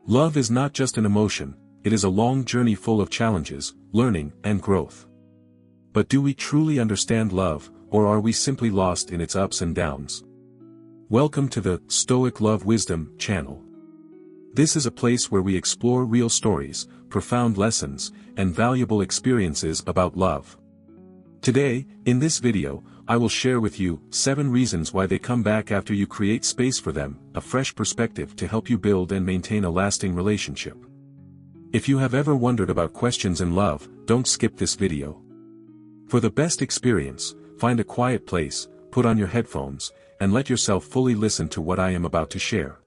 Love is not just an emotion, it is a long journey full of challenges, learning, and growth. But do we truly understand love, or are we simply lost in its ups and downs? Welcome to the Stoic Love Wisdom channel. This is a place where we explore real stories, profound lessons, and valuable experiences about love. Today, in this video, I will share with you 7 reasons why they come back after you create space for them, a fresh perspective to help you build and maintain a lasting relationship. If you have ever wondered about questions in love, don't skip this video. For the best experience, find a quiet place, put on your headphones, and let yourself fully listen to what I am about to share.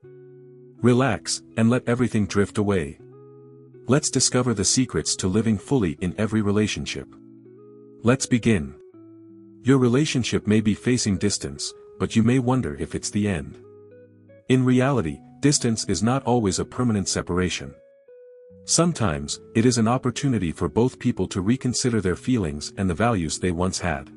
Relax, and let everything drift away. Let's discover the secrets to living fully in every relationship. Let's begin. Your relationship may be facing distance, but you may wonder if it's the end. In reality, distance is not always a permanent separation. Sometimes, it is an opportunity for both people to reconsider their feelings and the values they once had.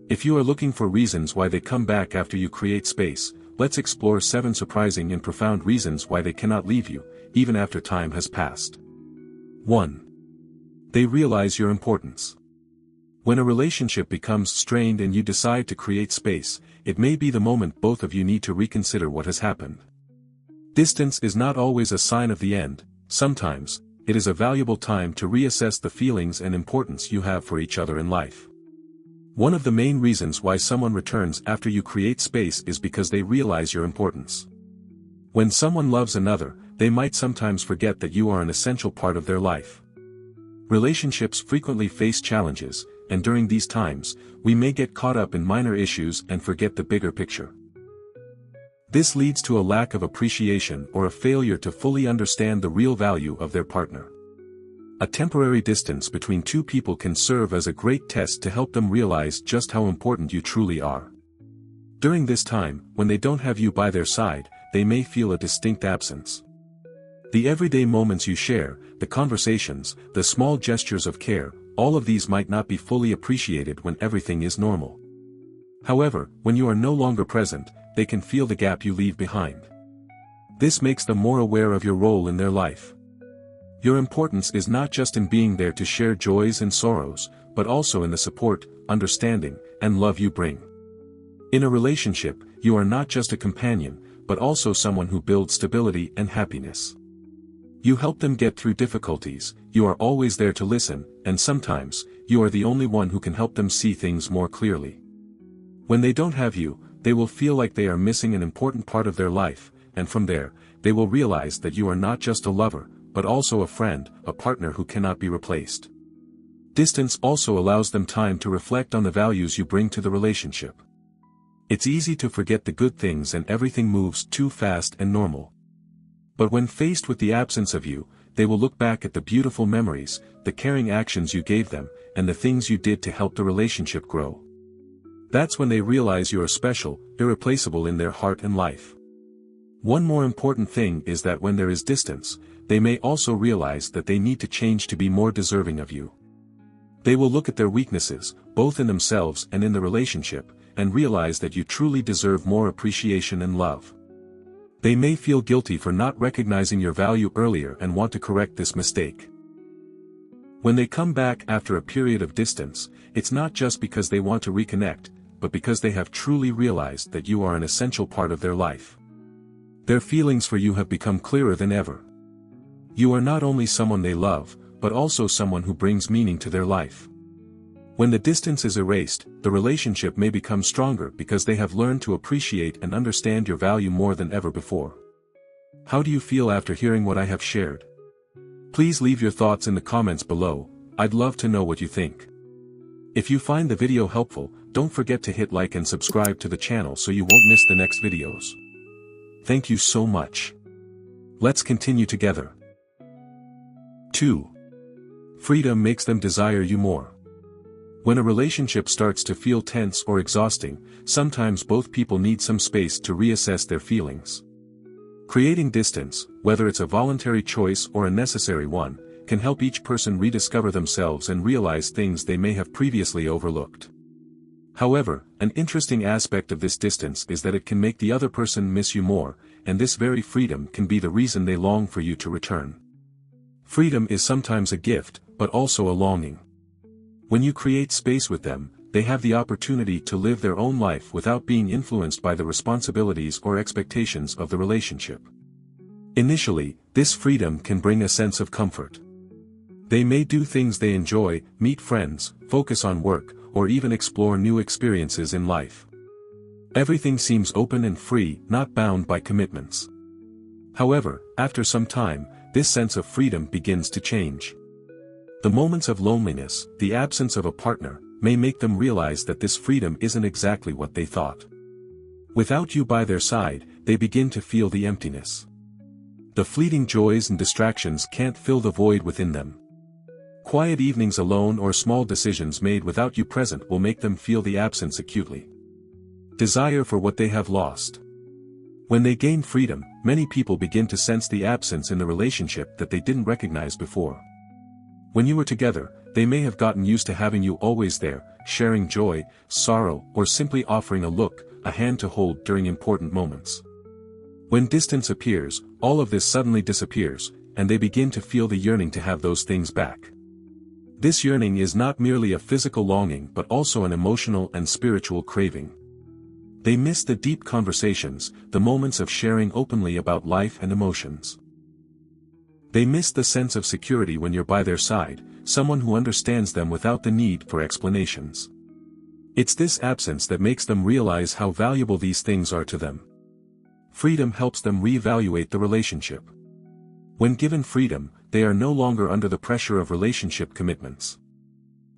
If you are looking for reasons why they come back after you create space, let's explore 7 surprising and profound reasons why they cannot leave you, even after time has passed. 1. They realize your importance. When a relationship becomes strained and you decide to create space, it may be the moment both of you need to reconsider what has happened. Distance is not always a sign of the end. Sometimes, it is a valuable time to reassess the feelings and importance you have for each other in life. One of the main reasons why someone returns after you create space is because they realize your importance. When someone loves another, they might sometimes forget that you are an essential part of their life. Relationships frequently face challenges, and during these times, we may get caught up in minor issues and forget the bigger picture. This leads to a lack of appreciation or a failure to fully understand the real value of their partner. A temporary distance between two people can serve as a great test to help them realize just how important you truly are. During this time, when they don't have you by their side, they may feel a distinct absence. The everyday moments you share, the conversations, the small gestures of care, all of these might not be fully appreciated when everything is normal. However, when you are no longer present, they can feel the gap you leave behind. This makes them more aware of your role in their life. Your importance is not just in being there to share joys and sorrows, but also in the support, understanding, and love you bring. In a relationship, you are not just a companion, but also someone who builds stability and happiness. You help them get through difficulties, you are always there to listen, and sometimes, you are the only one who can help them see things more clearly. When they don't have you, they will feel like they are missing an important part of their life, and from there, they will realize that you are not just a lover, but also a friend, a partner who cannot be replaced. Distance also allows them time to reflect on the values you bring to the relationship. It's easy to forget the good things and everything moves too fast and normal. But when faced with the absence of you, they will look back at the beautiful memories, the caring actions you gave them, and the things you did to help the relationship grow. That's when they realize you are special, irreplaceable in their heart and life. One more important thing is that when there is distance, they may also realize that they need to change to be more deserving of you. They will look at their weaknesses, both in themselves and in the relationship, and realize that you truly deserve more appreciation and love. They may feel guilty for not recognizing your value earlier and want to correct this mistake. When they come back after a period of distance, it's not just because they want to reconnect, but because they have truly realized that you are an essential part of their life. Their feelings for you have become clearer than ever. You are not only someone they love, but also someone who brings meaning to their life. When the distance is erased, the relationship may become stronger because they have learned to appreciate and understand your value more than ever before. How do you feel after hearing what I have shared? Please leave your thoughts in the comments below, I'd love to know what you think. If you find the video helpful, don't forget to hit like and subscribe to the channel so you won't miss the next videos. Thank you so much. Let's continue together. 2. Freedom makes them desire you more. When a relationship starts to feel tense or exhausting, sometimes both people need some space to reassess their feelings. Creating distance, whether it's a voluntary choice or a necessary one, can help each person rediscover themselves and realize things they may have previously overlooked. However, an interesting aspect of this distance is that it can make the other person miss you more, and this very freedom can be the reason they long for you to return. Freedom is sometimes a gift, but also a longing. When you create space with them, they have the opportunity to live their own life without being influenced by the responsibilities or expectations of the relationship. Initially, this freedom can bring a sense of comfort. They may do things they enjoy, meet friends, focus on work, or even explore new experiences in life. Everything seems open and free, not bound by commitments. However, after some time, this sense of freedom begins to change. The moments of loneliness, the absence of a partner, may make them realize that this freedom isn't exactly what they thought. Without you by their side, they begin to feel the emptiness. The fleeting joys and distractions can't fill the void within them. Quiet evenings alone or small decisions made without you present will make them feel the absence acutely. Desire for what they have lost. When they gain freedom, many people begin to sense the absence in the relationship that they didn't recognize before. When you were together, they may have gotten used to having you always there, sharing joy, sorrow, or simply offering a look, a hand to hold during important moments. When distance appears, all of this suddenly disappears, and they begin to feel the yearning to have those things back. This yearning is not merely a physical longing but also an emotional and spiritual craving. They miss the deep conversations, the moments of sharing openly about life and emotions. They miss the sense of security when you're by their side, someone who understands them without the need for explanations. It's this absence that makes them realize how valuable these things are to them. Freedom helps them reevaluate the relationship. When given freedom, they are no longer under the pressure of relationship commitments.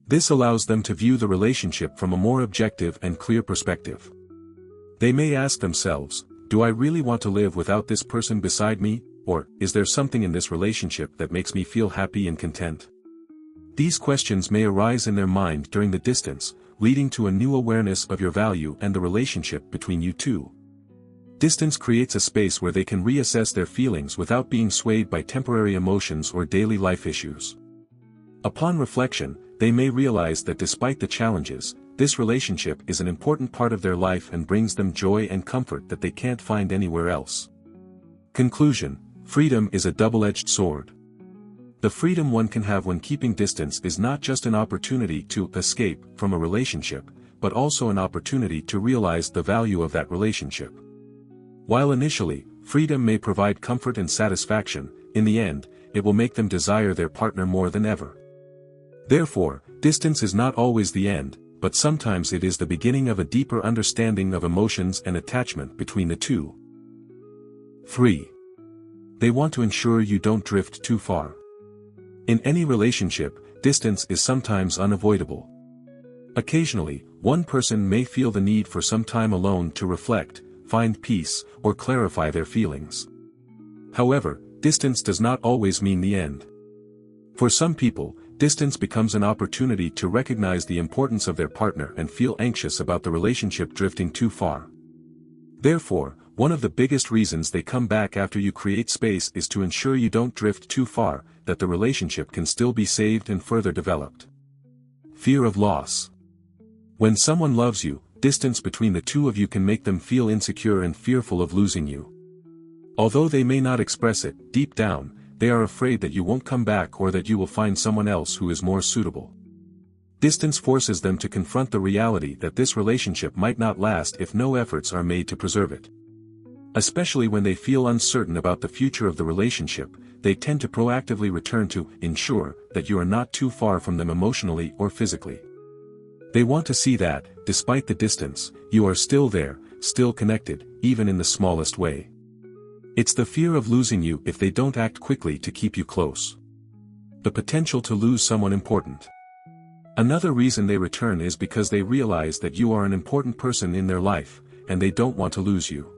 This allows them to view the relationship from a more objective and clear perspective. They may ask themselves, do I really want to live without this person beside me, or is there something in this relationship that makes me feel happy and content? These questions may arise in their mind during the distance, leading to a new awareness of your value and the relationship between you two. Distance creates a space where they can reassess their feelings without being swayed by temporary emotions or daily life issues. Upon reflection, they may realize that despite the challenges, this relationship is an important part of their life and brings them joy and comfort that they can't find anywhere else. Conclusion: freedom is a double-edged sword. The freedom one can have when keeping distance is not just an opportunity to escape from a relationship, but also an opportunity to realize the value of that relationship. While initially, freedom may provide comfort and satisfaction, in the end, it will make them desire their partner more than ever. Therefore, distance is not always the end, but sometimes it is the beginning of a deeper understanding of emotions and attachment between the two. 3. They want to ensure you don't drift too far. In any relationship, distance is sometimes unavoidable. Occasionally, one person may feel the need for some time alone to reflect, find peace, or clarify their feelings. However, distance does not always mean the end. For some people, distance becomes an opportunity to recognize the importance of their partner and feel anxious about the relationship drifting too far. Therefore, one of the biggest reasons they come back after you create space is to ensure you don't drift too far, that the relationship can still be saved and further developed. Fear of loss. When someone loves you, distance between the two of you can make them feel insecure and fearful of losing you. Although they may not express it, deep down, they are afraid that you won't come back or that you will find someone else who is more suitable. Distance forces them to confront the reality that this relationship might not last if no efforts are made to preserve it. Especially when they feel uncertain about the future of the relationship, they tend to proactively return to ensure that you are not too far from them emotionally or physically. They want to see that, despite the distance, you are still there, still connected, even in the smallest way. It's the fear of losing you if they don't act quickly to keep you close. The potential to lose someone important. Another reason they return is because they realize that you are an important person in their life, and they don't want to lose you.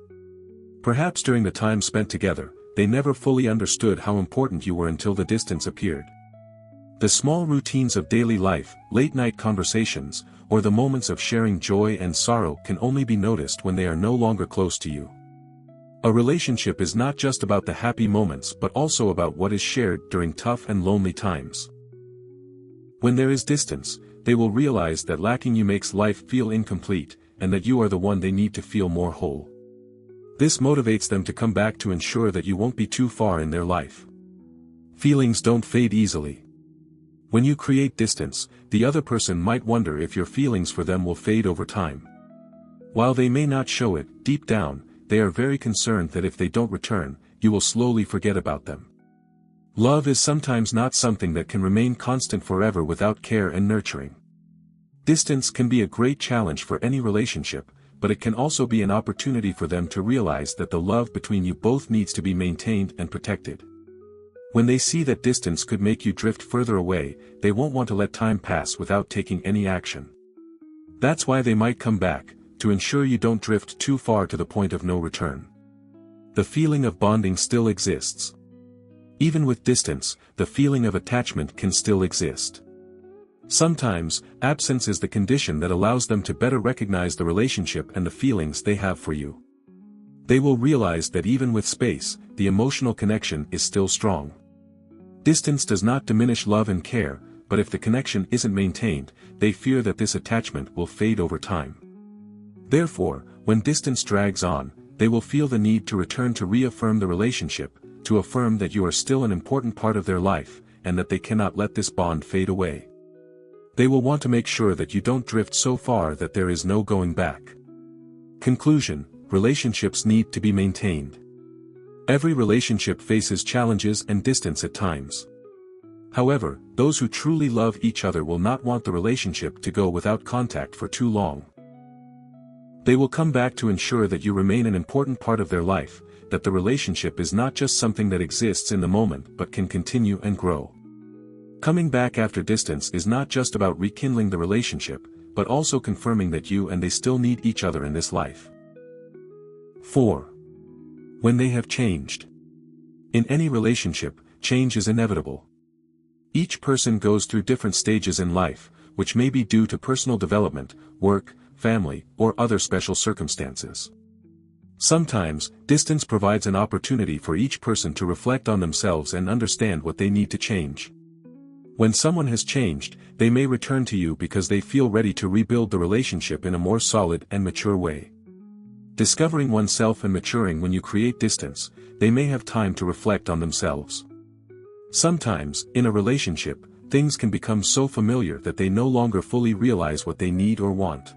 Perhaps during the time spent together, they never fully understood how important you were until the distance appeared. The small routines of daily life, late-night conversations, or the moments of sharing joy and sorrow can only be noticed when they are no longer close to you. A relationship is not just about the happy moments but also about what is shared during tough and lonely times. When there is distance, they will realize that lacking you makes life feel incomplete, and that you are the one they need to feel more whole. This motivates them to come back to ensure that you won't be too far in their life. Feelings don't fade easily. When you create distance, the other person might wonder if your feelings for them will fade over time. While they may not show it, deep down, they are very concerned that if they don't return, you will slowly forget about them. Love is sometimes not something that can remain constant forever without care and nurturing. Distance can be a great challenge for any relationship, but it can also be an opportunity for them to realize that the love between you both needs to be maintained and protected. When they see that distance could make you drift further away, they won't want to let time pass without taking any action. That's why they might come back, to ensure you don't drift too far to the point of no return. The feeling of bonding still exists. Even with distance, the feeling of attachment can still exist. Sometimes, absence is the condition that allows them to better recognize the relationship and the feelings they have for you. They will realize that even with space, the emotional connection is still strong. Distance does not diminish love and care, but if the connection isn't maintained, they fear that this attachment will fade over time. Therefore, when distance drags on, they will feel the need to return to reaffirm the relationship, to affirm that you are still an important part of their life, and that they cannot let this bond fade away. They will want to make sure that you don't drift so far that there is no going back. Conclusion: relationships need to be maintained. Every relationship faces challenges and distance at times. However, those who truly love each other will not want the relationship to go without contact for too long. They will come back to ensure that you remain an important part of their life, that the relationship is not just something that exists in the moment but can continue and grow. Coming back after distance is not just about rekindling the relationship, but also confirming that you and they still need each other in this life. 4. When they have changed. In any relationship, change is inevitable. Each person goes through different stages in life, which may be due to personal development, work, family, or other special circumstances. Sometimes, distance provides an opportunity for each person to reflect on themselves and understand what they need to change. When someone has changed, they may return to you because they feel ready to rebuild the relationship in a more solid and mature way. Discovering oneself and maturing when you create distance, they may have time to reflect on themselves. Sometimes, in a relationship, things can become so familiar that they no longer fully realize what they need or want.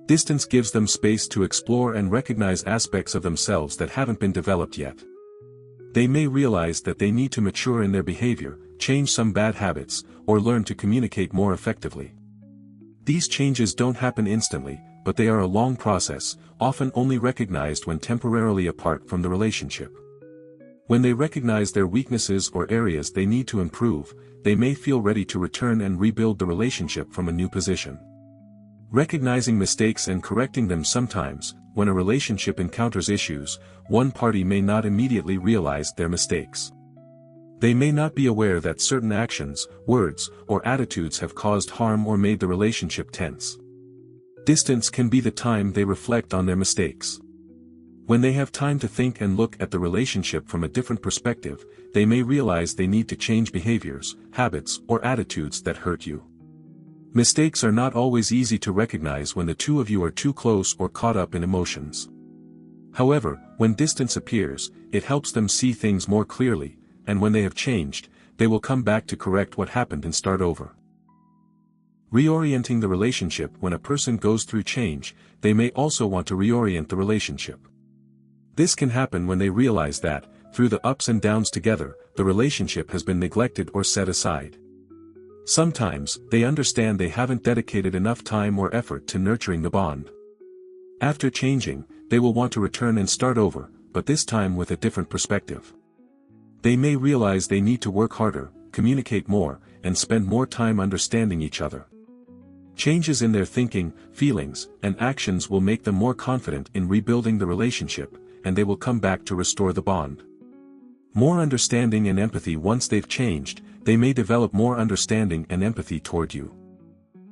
Distance gives them space to explore and recognize aspects of themselves that haven't been developed yet. They may realize that they need to mature in their behavior, change some bad habits, or learn to communicate more effectively. These changes don't happen instantly, but they are a long process, often only recognized when temporarily apart from the relationship. When they recognize their weaknesses or areas they need to improve, they may feel ready to return and rebuild the relationship from a new position. Recognizing mistakes and correcting them. Sometimes, when a relationship encounters issues, one party may not immediately realize their mistakes. They may not be aware that certain actions, words, or attitudes have caused harm or made the relationship tense. Distance can be the time they reflect on their mistakes. When they have time to think and look at the relationship from a different perspective, they may realize they need to change behaviors, habits, or attitudes that hurt you. Mistakes are not always easy to recognize when the two of you are too close or caught up in emotions. However, when distance appears, it helps them see things more clearly, and when they have changed, they will come back to correct what happened and start over. Reorienting the relationship. When a person goes through change, they may also want to reorient the relationship. This can happen when they realize that, through the ups and downs together, the relationship has been neglected or set aside. Sometimes, they understand they haven't dedicated enough time or effort to nurturing the bond. After changing, they will want to return and start over, but this time with a different perspective. They may realize they need to work harder, communicate more, and spend more time understanding each other. Changes in their thinking, feelings, and actions will make them more confident in rebuilding the relationship, and they will come back to restore the bond. More understanding and empathy. Once they've changed, they may develop more understanding and empathy toward you.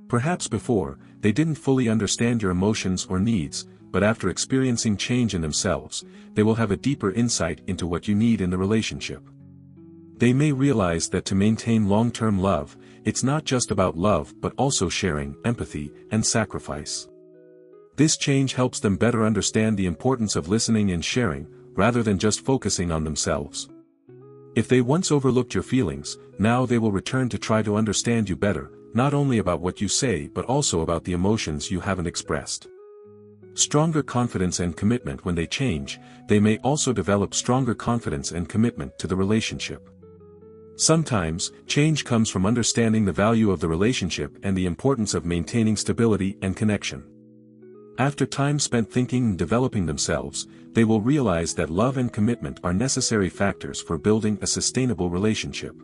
Perhaps before, they didn't fully understand your emotions or needs, but after experiencing change in themselves, they will have a deeper insight into what you need in the relationship. They may realize that to maintain long-term love, it's not just about love but also sharing, empathy, and sacrifice. This change helps them better understand the importance of listening and sharing, rather than just focusing on themselves. If they once overlooked your feelings, now they will return to try to understand you better, not only about what you say but also about the emotions you haven't expressed. Stronger confidence and commitment. When they change, they may also develop stronger confidence and commitment to the relationship. Sometimes, change comes from understanding the value of the relationship and the importance of maintaining stability and connection. After time spent thinking and developing themselves, they will realize that love and commitment are necessary factors for building a sustainable relationship.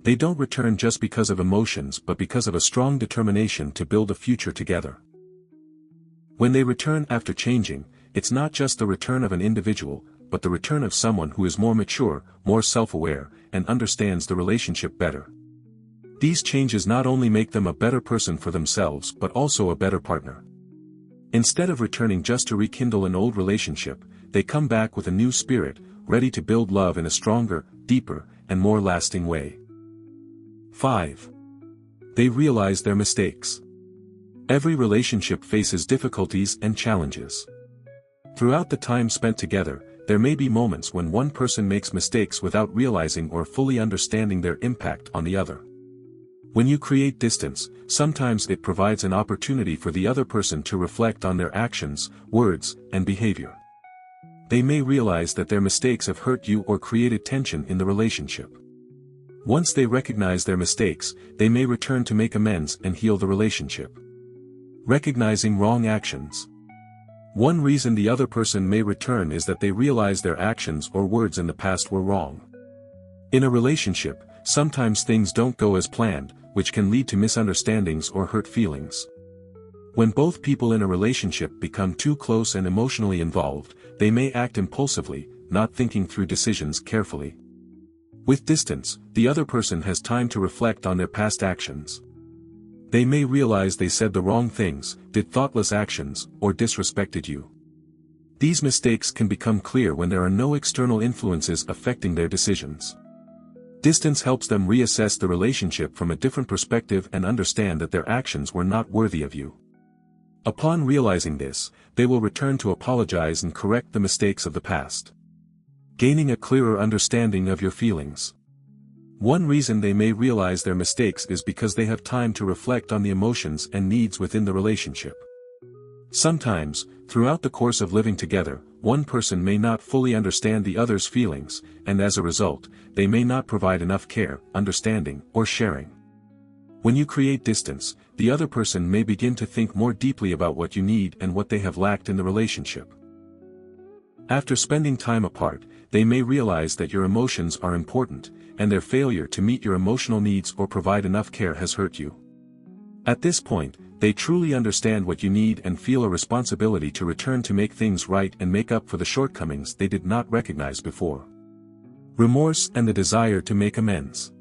They don't return just because of emotions but because of a strong determination to build a future together. When they return after changing, it's not just the return of an individual, but the return of someone who is more mature, more self-aware, and understands the relationship better. These changes not only make them a better person for themselves but also a better partner. Instead of returning just to rekindle an old relationship, they come back with a new spirit, ready to build love in a stronger, deeper, and more lasting way. 5. They realize their mistakes. Every relationship faces difficulties and challenges. Throughout the time spent together, there may be moments when one person makes mistakes without realizing or fully understanding their impact on the other. When you create distance, sometimes it provides an opportunity for the other person to reflect on their actions, words, and behavior. They may realize that their mistakes have hurt you or created tension in the relationship. Once they recognize their mistakes, they may return to make amends and heal the relationship. Recognizing wrong actions. One reason the other person may return is that they realize their actions or words in the past were wrong. In a relationship, sometimes things don't go as planned, which can lead to misunderstandings or hurt feelings. When both people in a relationship become too close and emotionally involved, they may act impulsively, not thinking through decisions carefully. With distance, the other person has time to reflect on their past actions. They may realize they said the wrong things, did thoughtless actions, or disrespected you. These mistakes can become clear when there are no external influences affecting their decisions. Distance helps them reassess the relationship from a different perspective and understand that their actions were not worthy of you. Upon realizing this, they will return to apologize and correct the mistakes of the past. Gaining a clearer understanding of your feelings. One reason they may realize their mistakes is because they have time to reflect on the emotions and needs within the relationship. Sometimes, throughout the course of living together, one person may not fully understand the other's feelings, and as a result, they may not provide enough care, understanding, or sharing. When you create distance, the other person may begin to think more deeply about what you need and what they have lacked in the relationship. After spending time apart, they may realize that your emotions are important, and their failure to meet your emotional needs or provide enough care has hurt you. At this point, they truly understand what you need and feel a responsibility to return to make things right and make up for the shortcomings they did not recognize before. Remorse and the desire to make amends.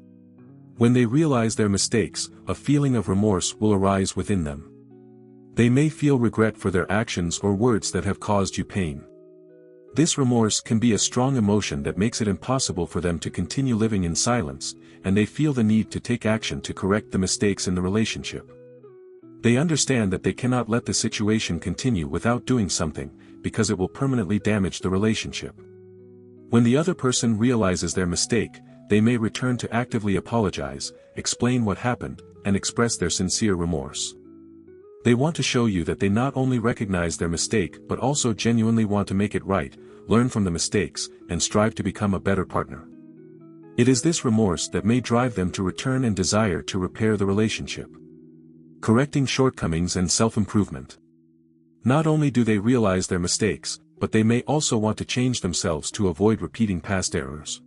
When they realize their mistakes, a feeling of remorse will arise within them. They may feel regret for their actions or words that have caused you pain. This remorse can be a strong emotion that makes it impossible for them to continue living in silence, and they feel the need to take action to correct the mistakes in the relationship. They understand that they cannot let the situation continue without doing something, because it will permanently damage the relationship. When the other person realizes their mistake, they may return to actively apologize, explain what happened, and express their sincere remorse. They want to show you that they not only recognize their mistake but also genuinely want to make it right, learn from the mistakes, and strive to become a better partner. It is this remorse that may drive them to return and desire to repair the relationship. Correcting shortcomings and self-improvement. Not only do they realize their mistakes, but they may also want to change themselves to avoid repeating past errors.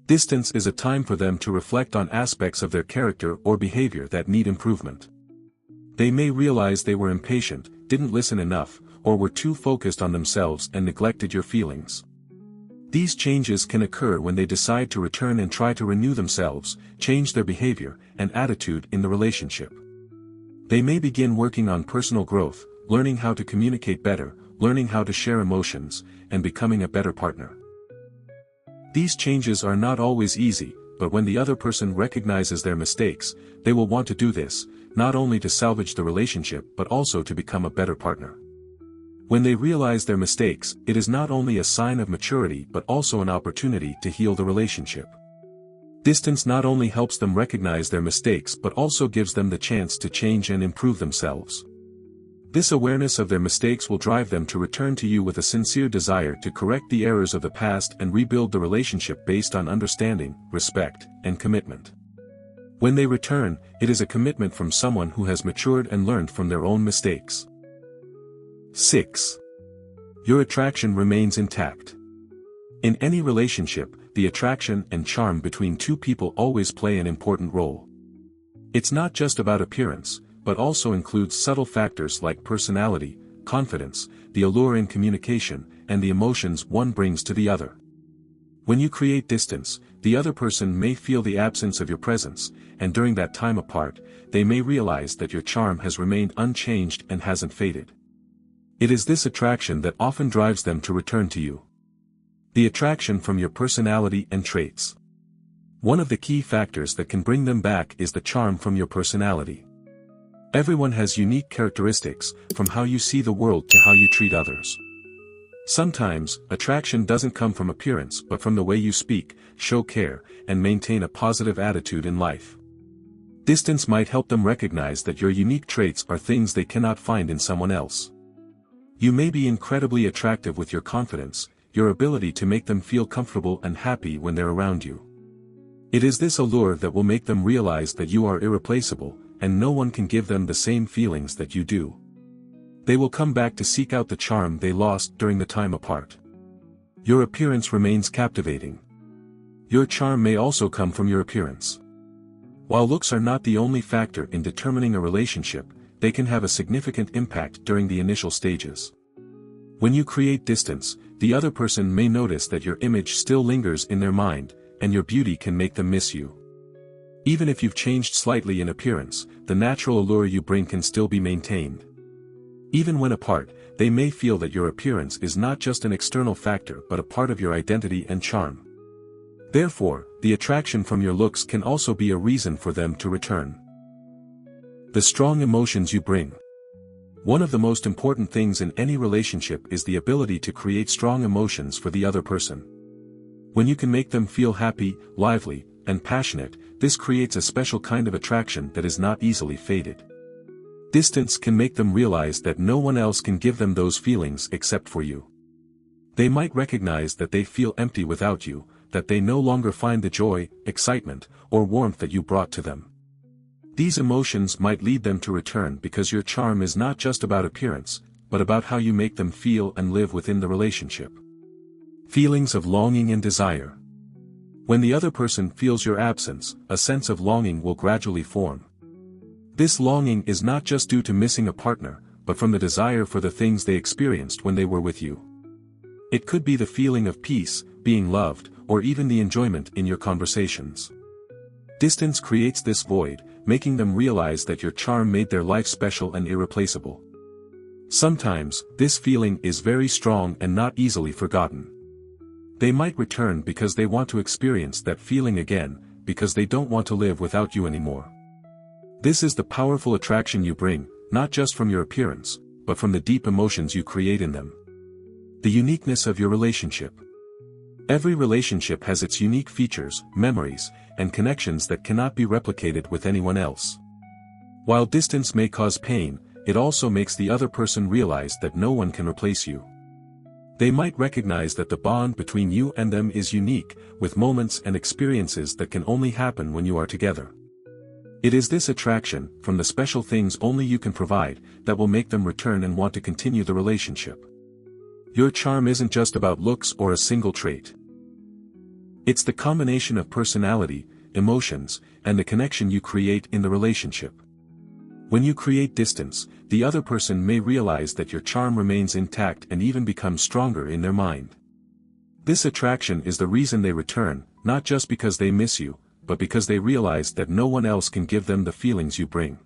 Distance is a time for them to reflect on aspects of their character or behavior that need improvement. They may realize they were impatient, didn't listen enough, or were too focused on themselves and neglected your feelings. These changes can occur when they decide to return and try to renew themselves, change their behavior and attitude in the relationship. They may begin working on personal growth, learning how to communicate better, learning how to share emotions, and becoming a better partner. These changes are not always easy, but when the other person recognizes their mistakes, they will want to do this, not only to salvage the relationship but also to become a better partner. When they realize their mistakes, it is not only a sign of maturity but also an opportunity to heal the relationship. Distance not only helps them recognize their mistakes but also gives them the chance to change and improve themselves. This awareness of their mistakes will drive them to return to you with a sincere desire to correct the errors of the past and rebuild the relationship based on understanding, respect, and commitment. When they return, it is a commitment from someone who has matured and learned from their own mistakes. 6. Your attraction remains intact. In any relationship, the attraction and charm between two people always play an important role. It's not just about appearance, but also includes subtle factors like personality, confidence, the allure in communication, and the emotions one brings to the other. When you create distance, the other person may feel the absence of your presence, and during that time apart, they may realize that your charm has remained unchanged and hasn't faded. It is this attraction that often drives them to return to you. The attraction from your personality and traits. One of the key factors that can bring them back is the charm from your personality. Everyone has unique characteristics, from how you see the world to how you treat others. Sometimes, attraction doesn't come from appearance but from the way you speak, show care, and maintain a positive attitude in life. Distance might help them recognize that your unique traits are things they cannot find in someone else. You may be incredibly attractive with your confidence, your ability to make them feel comfortable and happy when they're around you. It is this allure that will make them realize that you are irreplaceable, and no one can give them the same feelings that you do. They will come back to seek out the charm they lost during the time apart. Your appearance remains captivating. Your charm may also come from your appearance. While looks are not the only factor in determining a relationship, they can have a significant impact during the initial stages. When you create distance, the other person may notice that your image still lingers in their mind, and your beauty can make them miss you. Even if you've changed slightly in appearance, the natural allure you bring can still be maintained. Even when apart, they may feel that your appearance is not just an external factor but a part of your identity and charm. Therefore, the attraction from your looks can also be a reason for them to return. The strong emotions you bring. One of the most important things in any relationship is the ability to create strong emotions for the other person. When you can make them feel happy, lively, and passionate, this creates a special kind of attraction that is not easily faded. Distance can make them realize that no one else can give them those feelings except for you. They might recognize that they feel empty without you, that they no longer find the joy, excitement, or warmth that you brought to them. These emotions might lead them to return because your charm is not just about appearance, but about how you make them feel and live within the relationship. Feelings of longing and desire. When the other person feels your absence, a sense of longing will gradually form. This longing is not just due to missing a partner, but from the desire for the things they experienced when they were with you. It could be the feeling of peace, being loved, or even the enjoyment in your conversations. Distance creates this void, making them realize that your charm made their life special and irreplaceable. Sometimes, this feeling is very strong and not easily forgotten. They might return because they want to experience that feeling again, because they don't want to live without you anymore. This is the powerful attraction you bring, not just from your appearance, but from the deep emotions you create in them. The uniqueness of your relationship. Every relationship has its unique features, memories, and connections that cannot be replicated with anyone else. While distance may cause pain, it also makes the other person realize that no one can replace you. They might recognize that the bond between you and them is unique, with moments and experiences that can only happen when you are together. It is this attraction, from the special things only you can provide, that will make them return and want to continue the relationship. Your charm isn't just about looks or a single trait. It's the combination of personality, emotions, and the connection you create in the relationship. When you create distance, the other person may realize that your charm remains intact and even becomes stronger in their mind. This attraction is the reason they return, not just because they miss you, but because they realize that no one else can give them the feelings you bring.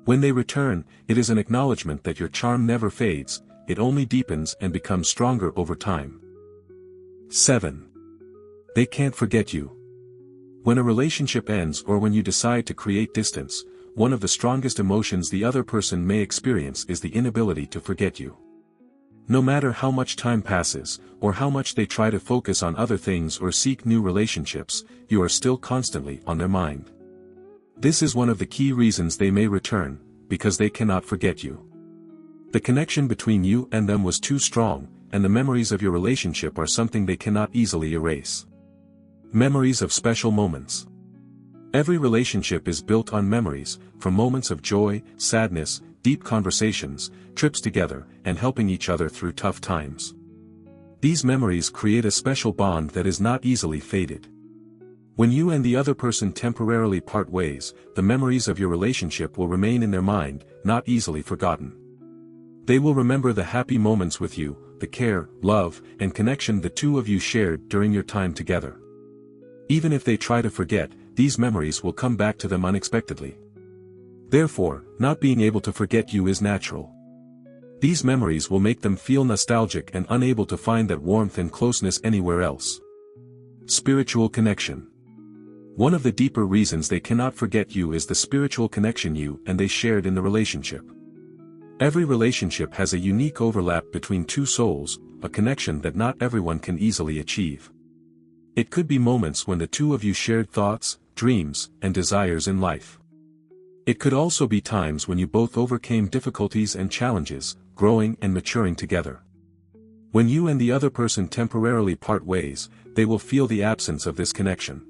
When they return, it is an acknowledgement that your charm never fades, it only deepens and becomes stronger over time. 7. They can't forget you. When a relationship ends or when you decide to create distance, one of the strongest emotions the other person may experience is the inability to forget you. No matter how much time passes, or how much they try to focus on other things or seek new relationships, you are still constantly on their mind. This is one of the key reasons they may return, because they cannot forget you. The connection between you and them was too strong, and the memories of your relationship are something they cannot easily erase. Memories of special moments. Every relationship is built on memories, from moments of joy, sadness, deep conversations, trips together, and helping each other through tough times. These memories create a special bond that is not easily faded. When you and the other person temporarily part ways, the memories of your relationship will remain in their mind, not easily forgotten. They will remember the happy moments with you, the care, love, and connection the two of you shared during your time together. Even if they try to forget, these memories will come back to them unexpectedly. Therefore, not being able to forget you is natural. These memories will make them feel nostalgic and unable to find that warmth and closeness anywhere else. Spiritual connection. One of the deeper reasons they cannot forget you is the spiritual connection you and they shared in the relationship. Every relationship has a unique overlap between two souls, a connection that not everyone can easily achieve. It could be moments when the two of you shared thoughts, dreams, and desires in life. It could also be times when you both overcame difficulties and challenges, growing and maturing together. When you and the other person temporarily part ways, they will feel the absence of this connection.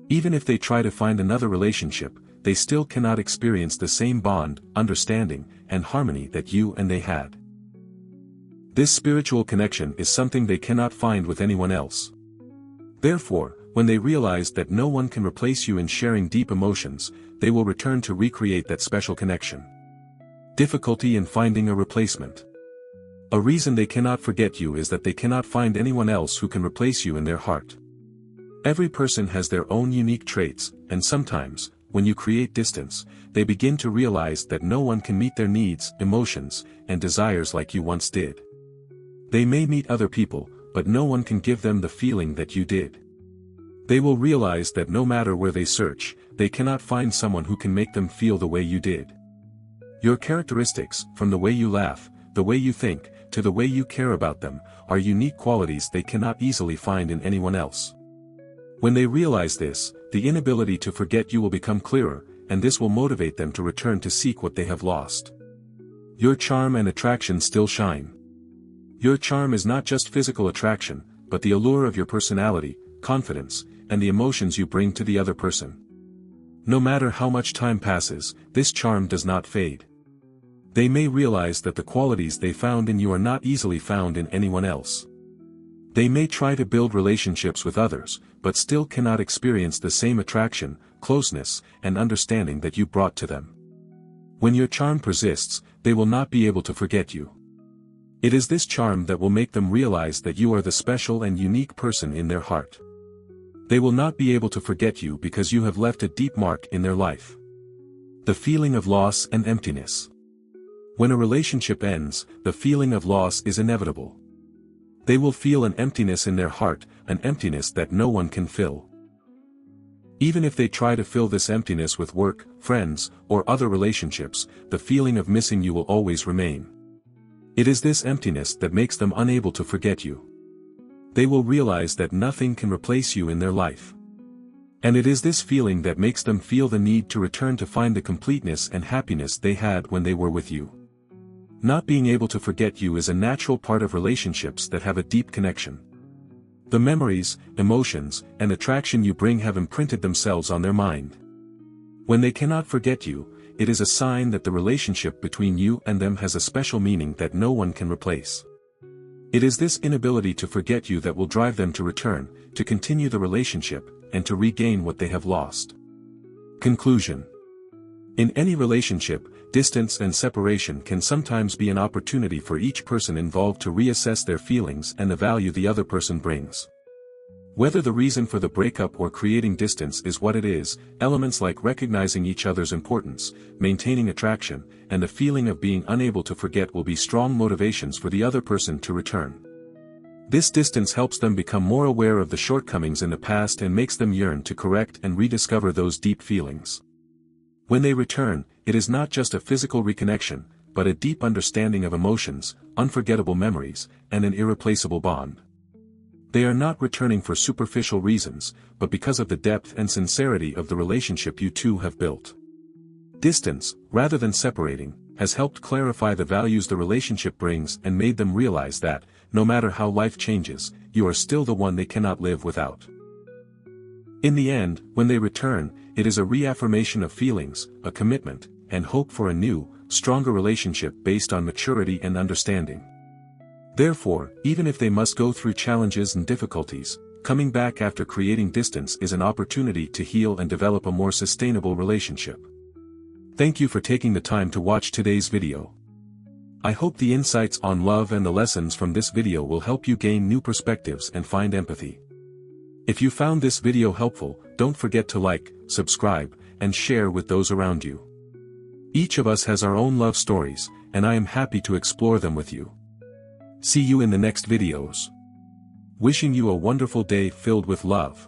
Even if they try to find another relationship, they still cannot experience the same bond, understanding, and harmony that you and they had. This spiritual connection is something they cannot find with anyone else. Therefore, when they realize that no one can replace you in sharing deep emotions, they will return to recreate that special connection. Difficulty in finding a replacement. A reason they cannot forget you is that they cannot find anyone else who can replace you in their heart. Every person has their own unique traits, and sometimes, when you create distance, they begin to realize that no one can meet their needs, emotions, and desires like you once did. They may meet other people, but no one can give them the feeling that you did. They will realize that no matter where they search, they cannot find someone who can make them feel the way you did. Your characteristics, from the way you laugh, the way you think, to the way you care about them, are unique qualities they cannot easily find in anyone else. When they realize this, the inability to forget you will become clearer, and this will motivate them to return to seek what they have lost. Your charm and attraction still shine. Your charm is not just physical attraction, but the allure of your personality, confidence, and the emotions you bring to the other person. No matter how much time passes, this charm does not fade. They may realize that the qualities they found in you are not easily found in anyone else. They may try to build relationships with others, but still cannot experience the same attraction, closeness, and understanding that you brought to them. When your charm persists, they will not be able to forget you. It is this charm that will make them realize that you are the special and unique person in their heart. They will not be able to forget you because you have left a deep mark in their life. The feeling of loss and emptiness. When a relationship ends, the feeling of loss is inevitable. They will feel an emptiness in their heart, an emptiness that no one can fill. Even if they try to fill this emptiness with work, friends, or other relationships, the feeling of missing you will always remain. It is this emptiness that makes them unable to forget you. They will realize that nothing can replace you in their life. And it is this feeling that makes them feel the need to return to find the completeness and happiness they had when they were with you. Not being able to forget you is a natural part of relationships that have a deep connection. The memories, emotions, and attraction you bring have imprinted themselves on their mind. When they cannot forget you, it is a sign that the relationship between you and them has a special meaning that no one can replace. It is this inability to forget you that will drive them to return, to continue the relationship, and to regain what they have lost. Conclusion. In any relationship, distance and separation can sometimes be an opportunity for each person involved to reassess their feelings and the value the other person brings. Whether the reason for the breakup or creating distance is what it is, elements like recognizing each other's importance, maintaining attraction, and the feeling of being unable to forget will be strong motivations for the other person to return. This distance helps them become more aware of the shortcomings in the past and makes them yearn to correct and rediscover those deep feelings. When they return, it is not just a physical reconnection, but a deep understanding of emotions, unforgettable memories, and an irreplaceable bond. They are not returning for superficial reasons, but because of the depth and sincerity of the relationship you two have built. Distance, rather than separating, has helped clarify the values the relationship brings and made them realize that, no matter how life changes, you are still the one they cannot live without. In the end, when they return, it is a reaffirmation of feelings, a commitment, and hope for a new, stronger relationship based on maturity and understanding. Therefore, even if they must go through challenges and difficulties, coming back after creating distance is an opportunity to heal and develop a more sustainable relationship. Thank you for taking the time to watch today's video. I hope the insights on love and the lessons from this video will help you gain new perspectives and find empathy. If you found this video helpful, don't forget to like, subscribe, and share with those around you. Each of us has our own love stories, and I am happy to explore them with you. See you in the next videos. Wishing you a wonderful day filled with love.